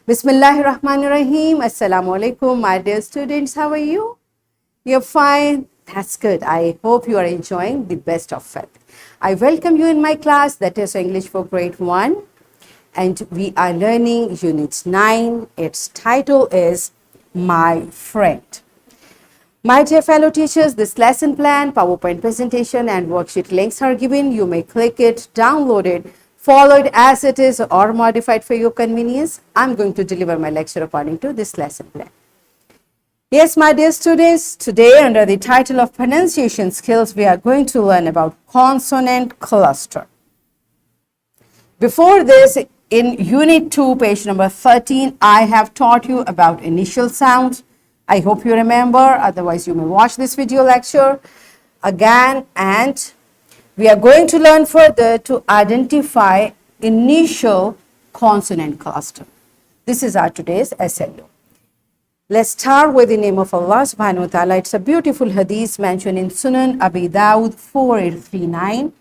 Bismillahirrahmanirrahim. Assalamu alaikum, my dear students. How are you? You're fine. That's good. I hope you are enjoying the best of it. I welcome you in my class, that is English for Grade 1. And we are learning Unit 9. Its title is My Friend. My dear fellow teachers, this lesson plan, PowerPoint presentation and worksheet links are given. You may click it, download it, follow it as it is or modify it for your convenience. I'm going to deliver my lecture according to this lesson plan. Yes, my dear students, today under the title of pronunciation skills, we are going to learn about consonant cluster. Before this, in Unit 2, page number 13, I have taught you about initial sounds. I hope you remember, otherwise you may watch this video lecture again, and we are going to learn further to identify initial consonant cluster. This is our today's SLO. Let's start with the name of Allah subhanahu wa ta'ala. It's a beautiful hadith mentioned in Sunan Abi Dawud 4839.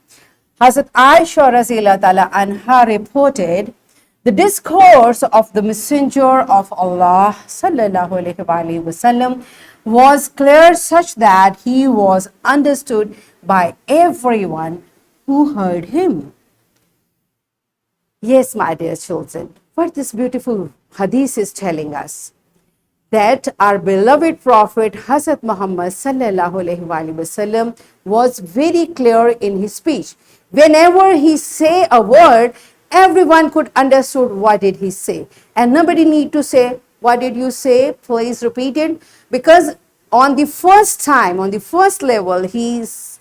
Hazrat Aisha Razila ta'ala anha reported, the discourse of the Messenger of Allah sallallahu alaihi wasallam was clear such that he was understood by everyone who heard him. Yes, my dear children, what this beautiful hadith is telling us, that our beloved Prophet Hazrat Muhammad sallallahu alaihi wasallam was very clear in his speech. Whenever he say a word, everyone could understood what did he say, and nobody need to say, what did you say? Please repeat it, because on the first time, on the first level, he's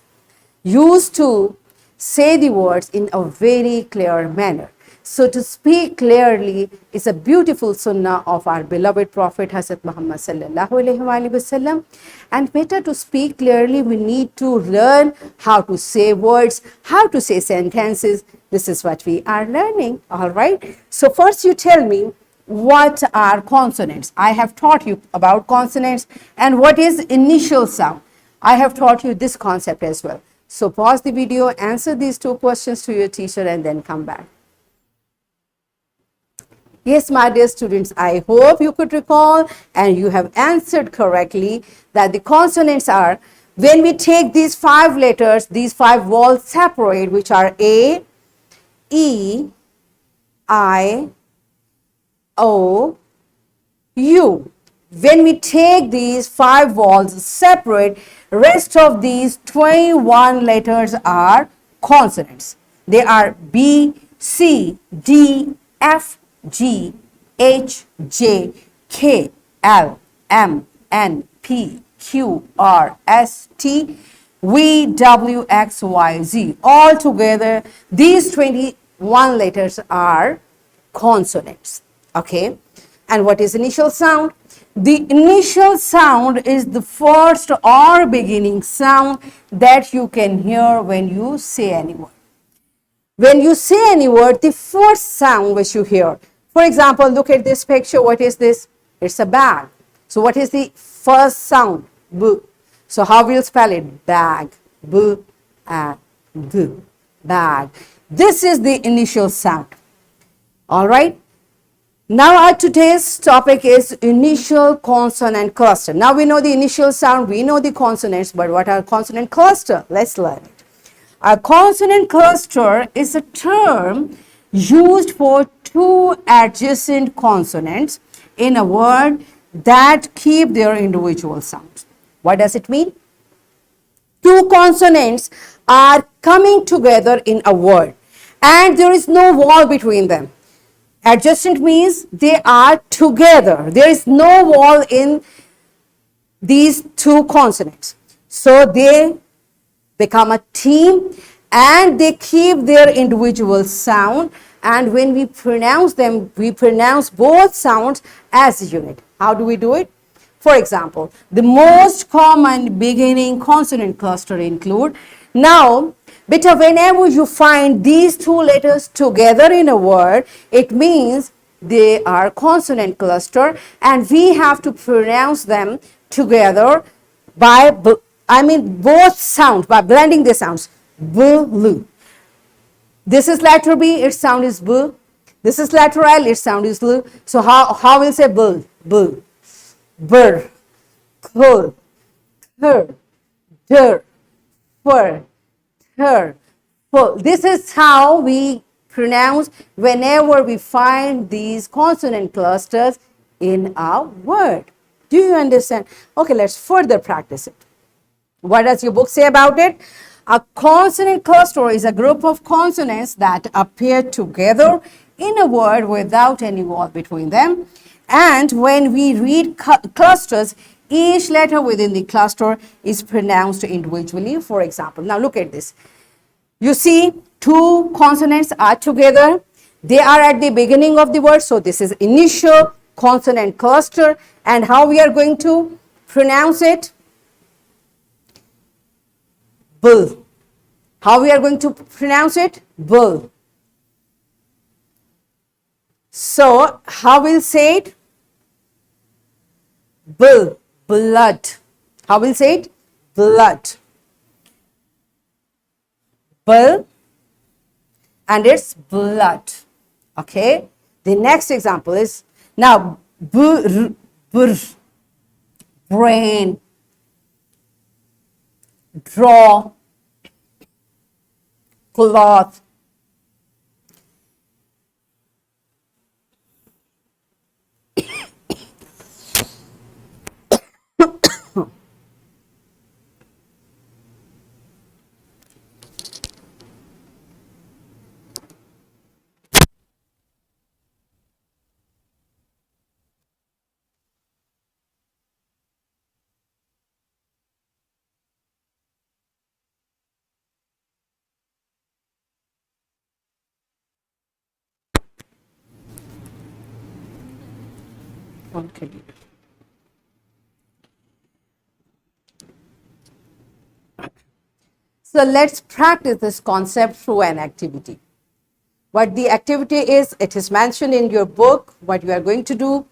used to say the words in a very clear manner. So to speak clearly is a beautiful sunnah of our beloved Prophet Hazrat Muhammad sallallahu alaihi wasallam. And better to speak clearly, we need to learn how to say words, how to say sentences. This is what we are learning, all right? So first you tell me, what are consonants? I have taught you about consonants, and what is initial sound? I have taught you this concept as well. So pause the video, answer these two questions to your teacher, and then come back. Yes, my dear students, I hope you could recall and you have answered correctly that the consonants are, when we take these 5 letters, these 5 vowels separate, which are A, E, I, O, U. When we take these 5 vowels separate, rest of these 21 letters are consonants. They are B, C, D, F, G, H, J, K, L, M, N, P, Q, R, S, T, V, W, X, Y, Z. All together, these 21 letters are consonants. Okay? And what is initial sound? The initial sound is the first or beginning sound that you can hear when you say any word. When you say any word, the first sound which you hear. For example, look at this picture. What is this? It's a bag. So what is the first sound? B. So how will you spell it? Bag. B, A, G. Bag. This is the initial sound. All right. Now our today's topic is initial consonant cluster. Now we know the initial sound, we know the consonants, but what are consonant cluster? Let's learn it. A consonant cluster is a term used for 2 adjacent consonants in a word that keep their individual sounds. What does it mean? 2 consonants are coming together in a word and there is no wall between them. Adjacent means they are together. There is no wall in these 2 consonants. So they become a team and they keep their individual sound, and when we pronounce them, we pronounce both sounds as a unit. How do we do it? For example, the most common beginning consonant cluster include, now, beta, whenever you find these 2 letters together in a word, it means they are consonant cluster, and we have to pronounce them together by, both sounds, by blending the sounds. B, L. This is letter B, its sound is B. This is letter L, its sound is L. So how we'll say bull, bull, burr, khur, thur, dur, fur, thur, full. This is how we pronounce whenever we find these consonant clusters in a word. Do you understand? Okay, let's further practice it. What does your book say about it? A consonant cluster is a group of consonants that appear together in a word without any vowel between them. And when we read clusters, each letter within the cluster is pronounced individually. For example, now look at this. You see, two consonants are together. They are at the beginning of the word. So this is initial consonant cluster. And how we are going to pronounce it? Bull. How we are going to pronounce it? Bull. So how we'll say it? Bull. Blood. How we'll say it? Blood. Bull, and it's blood. Okay. The next example is now br, brain, draw, cloth. Okay. So let's practice this concept through an activity. What the activity is, it is mentioned in your book. What you are going to do,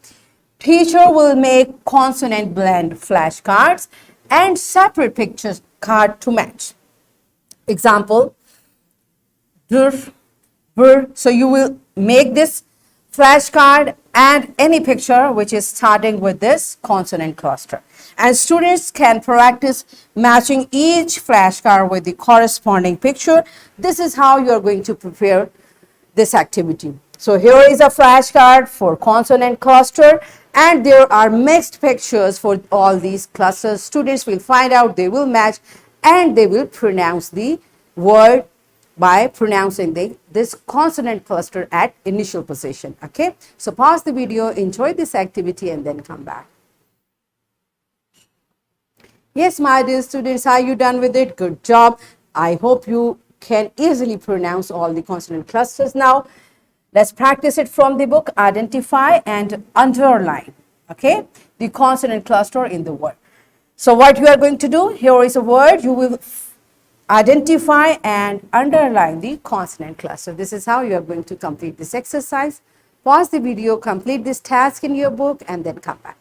teacher will make consonant blend flashcards and separate pictures card to match. Example, dur, bur. So you will make this flashcard and any picture which is starting with this consonant cluster. And students can practice matching each flashcard with the corresponding picture. This is how you are going to prepare this activity. So here is a flashcard for consonant cluster, and there are mixed pictures for all these clusters. Students will find out, they will match, and they will pronounce the word by pronouncing this consonant cluster at initial position. Okay, so pause the video, enjoy this activity, and then come back. Yes, my dear students, are you done with it? Good job. I hope you can easily pronounce all the consonant clusters. Now let's practice it from the book. Identify and underline, okay, the consonant cluster in the word. So what you are going to do, here is a word, you will identify and underline the consonant cluster. This is how you are going to complete this exercise. Pause the video, complete this task in your book, and then come back.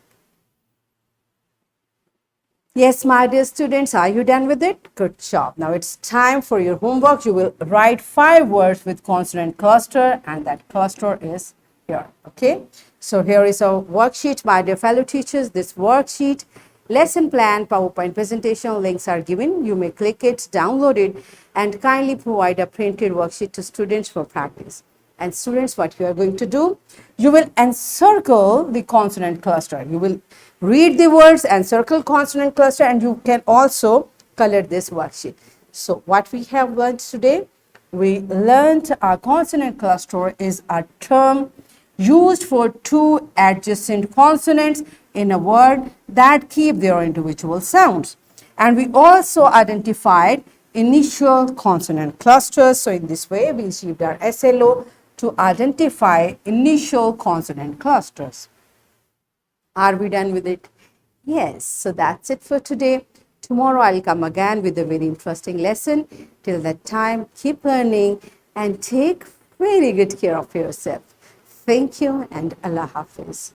Yes, my dear students, are you done with it? Good job. Now it's time for your homework. You will write 5 words with consonant cluster, and that cluster is here. Okay. So here is a worksheet, my dear fellow teachers. This worksheet, lesson plan, PowerPoint presentation links are given. You may click it, download it, and kindly provide a printed worksheet to students for practice. And students, what you are going to do, you will encircle the consonant cluster. You will read the words and circle consonant cluster, and you can also color this worksheet. So what we have learned today, we learned a consonant cluster is a term used for 2 adjacent consonants in a word that keep their individual sounds. And we also identified initial consonant clusters. So in this way, we achieved our SLO to identify initial consonant clusters. Are we done with it? Yes. So that's it for today. Tomorrow I'll come again with a very interesting lesson. Till that time, keep learning and take very good care of yourself. Thank you and Allah Hafiz.